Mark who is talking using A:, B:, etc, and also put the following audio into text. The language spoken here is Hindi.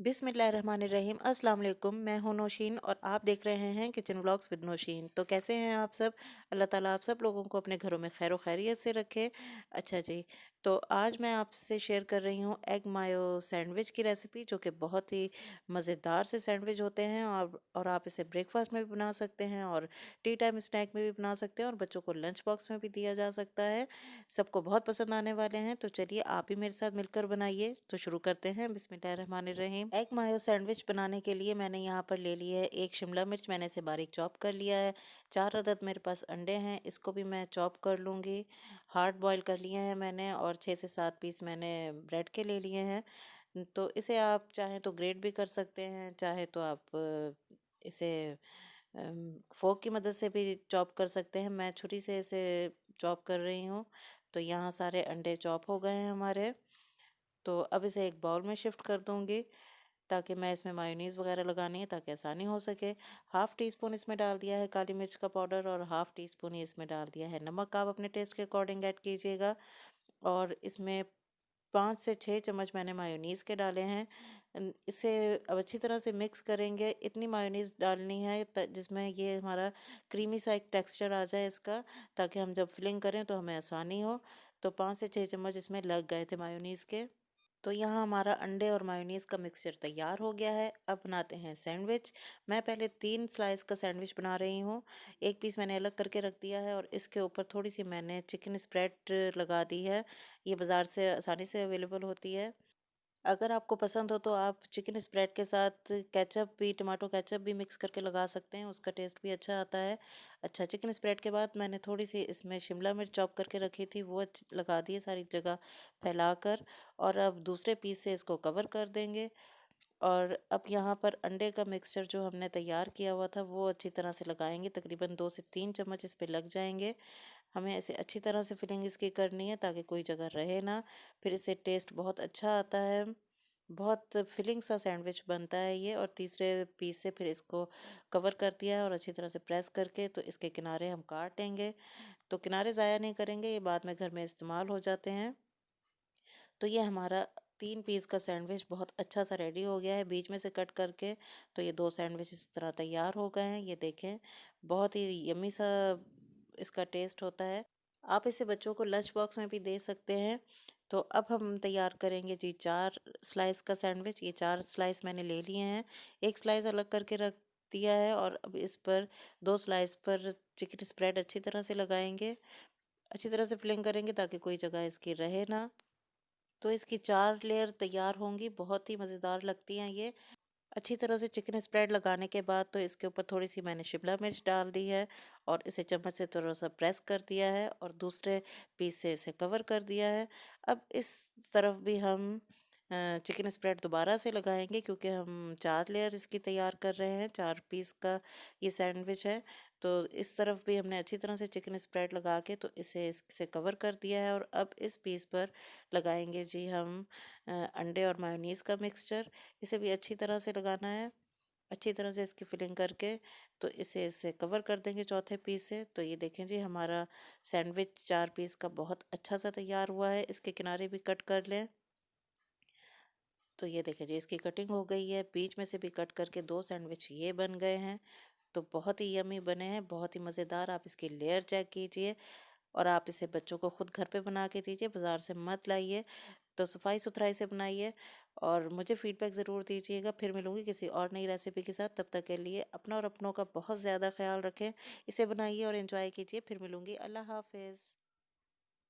A: बिस्मिल्लाहिर्रहमानिर्रहीम। अस्सलाम वालेकुम। मैं हूं नौशीन और आप देख रहे हैं किचन व्लॉग्स विद नौशीन। तो कैसे हैं आप सब? अल्लाह ताला आप सब लोगों को अपने घरों में खैर खैरियत से रखे। अच्छा जी, तो आज मैं आपसे शेयर कर रही हूं एग मायो सैंडविच की रेसिपी, जो कि बहुत ही मज़ेदार से सैंडविच होते हैं और आप इसे ब्रेकफास्ट में भी बना सकते हैं और टी टाइम स्नैक में भी बना सकते हैं और बच्चों को लंच बॉक्स में भी दिया जा सकता है। सबको बहुत पसंद आने वाले हैं। तो चलिए आप भी मेरे साथ मिलकर बनाइए। तो शुरू करते हैं। बिस्मिल्लाहिर्रहमानिर्रहीम। एग मायो सैंडविच बनाने के लिए मैंने यहाँ पर ले ली है एक शिमला मिर्च, मैंने इसे बारीक चॉप कर लिया है। 4 अदद मेरे पास अंडे हैं, इसको भी मैं चॉप कर लूँगी। हार्ड बॉयल कर लिए हैं मैंने और 6 से 7 पीस मैंने ब्रेड के ले लिए हैं। तो इसे आप चाहें तो ग्रेट भी कर सकते हैं, चाहे तो आप इसे फोक की मदद से भी चॉप कर सकते हैं। मैं छुरी से इसे चॉप कर रही हूँ। तो यहाँ सारे अंडे चॉप हो गए हैं हमारे। तो अब इसे एक बाउल में शिफ्ट कर दूँगी, ताकि मैं इसमें मायोनीज़ वगैरह लगानी है ताकि आसानी हो सके। हाफ़ टी स्पून इसमें डाल दिया है काली मिर्च का पाउडर और हाफ़ टी स्पून ही इसमें डाल दिया है नमक। आप अपने टेस्ट के अकॉर्डिंग ऐड कीजिएगा। और इसमें 5 से 6 चम्मच मैंने मायोनीज़ के डाले हैं। इसे अब अच्छी तरह से मिक्स करेंगे। इतनी मायोनीज़ डालनी है जिसमें ये हमारा क्रीमी सा एक टेक्सचर आ जाए इसका, ताकि हम जब फिलिंग करें तो हमें आसानी हो। तो 5 से 6 चम्मच इसमें लग गए थे मायोनीज़ के। तो यहाँ हमारा अंडे और मायोनीज़ का मिक्सचर तैयार हो गया है। अब बनाते हैं सैंडविच। मैं पहले 3 स्लाइस का सैंडविच बना रही हूँ। एक पीस मैंने अलग करके रख दिया है और इसके ऊपर थोड़ी सी मैंने चिकन स्प्रेड लगा दी है। ये बाज़ार से आसानी से अवेलेबल होती है। अगर आपको पसंद हो तो आप चिकन स्प्रेड के साथ केचप भी, टमाटो केचप भी मिक्स करके लगा सकते हैं, उसका टेस्ट भी अच्छा आता है। अच्छा, चिकन स्प्रेड के बाद मैंने थोड़ी सी इसमें शिमला मिर्च चॉप करके रखी थी, वो लगा दी है सारी जगह फैलाकर। और अब दूसरे पीस से इसको कवर कर देंगे। और अब यहाँ पर अंडे का मिक्सचर जो हमने तैयार किया हुआ था वो अच्छी तरह से लगाएंगे। तकरीबन 2 से 3 चम्मच इस पे लग जाएंगे। हमें ऐसे अच्छी तरह से फिलिंग इसकी करनी है ताकि कोई जगह रहे ना। फिर इससे टेस्ट बहुत अच्छा आता है। बहुत फिलिंग सा सैंडविच बनता है ये। और तीसरे पीस से फिर इसको कवर कर दिया है और अच्छी तरह से प्रेस करके तो इसके किनारे हम काट लेंगे। तो किनारे ज़ाया नहीं करेंगे, ये बाद में घर में इस्तेमाल हो जाते हैं। तो ये हमारा 3 पीस का सैंडविच बहुत अच्छा सा रेडी हो गया है बीच में से कट करके। तो ये 2 सैंडविच इस तरह तैयार हो गए हैं, ये देखें। बहुत ही यम्मी सा इसका टेस्ट होता है। आप इसे बच्चों को लंच बॉक्स में भी दे सकते हैं। तो अब हम तैयार करेंगे जी 4 स्लाइस का सैंडविच। ये 4 स्लाइस मैंने ले लिए हैं। एक स्लाइस अलग करके रख दिया है और अब इस पर 2 स्लाइस पर चिकन स्प्रेड अच्छी तरह से लगाएंगे। अच्छी तरह से फिलिंग करेंगे ताकि कोई जगह इसकी रहे ना। तो इसकी 4 लेयर तैयार होंगी, बहुत ही मज़ेदार लगती हैं ये। अच्छी तरह से चिकन स्प्रेड लगाने के बाद तो इसके ऊपर थोड़ी-सी मैंने शिमला मिर्च डाल दी है और इसे चम्मच से थोड़ा-सा प्रेस कर दिया है और दूसरे पीस से इसे कवर कर दिया है। अब इस तरफ भी हम चिकन स्प्रेड दोबारा से लगाएँगे, क्योंकि हम 4 लेयर इसकी तैयार कर रहे हैं, 4 पीस का ये सैंडविच है। तो इस तरफ भी हमने अच्छी तरह से चिकन स्प्रेड लगा के तो इसे इससे कवर कर दिया है। और अब इस पीस पर लगाएँगे जी हम अंडे और मायोनीज़ का मिक्सचर। इसे भी अच्छी तरह से लगाना है, अच्छी तरह से इसकी फिलिंग करके तो इसे इससे कवर कर देंगे चौथे पीस से। तो ये देखें जी, हमारा सैंडविच 4 पीस का बहुत अच्छा सा तैयार हुआ है। इसके किनारे भी कट कर लें। तो ये देखें जी, इसकी कटिंग हो गई है। बीच में से भी कट करके 2 सैंडविच ये बन गए हैं। तो बहुत ही यम्मी बने हैं, बहुत ही मज़ेदार। आप इसकी लेयर चेक कीजिए और आप इसे बच्चों को खुद घर पे बना के दीजिए, बाज़ार से मत लाइए। तो सफाई सुथराई से बनाइए और मुझे फीडबैक ज़रूर दीजिएगा। फिर मिलूंगी किसी और नई रेसिपी के साथ। तब तक के लिए अपना और अपनों का बहुत ज़्यादा ख्याल रखें। इसे बनाइए और एंजॉय कीजिए। फिर मिलूंगी। अल्लाह हाफिज़।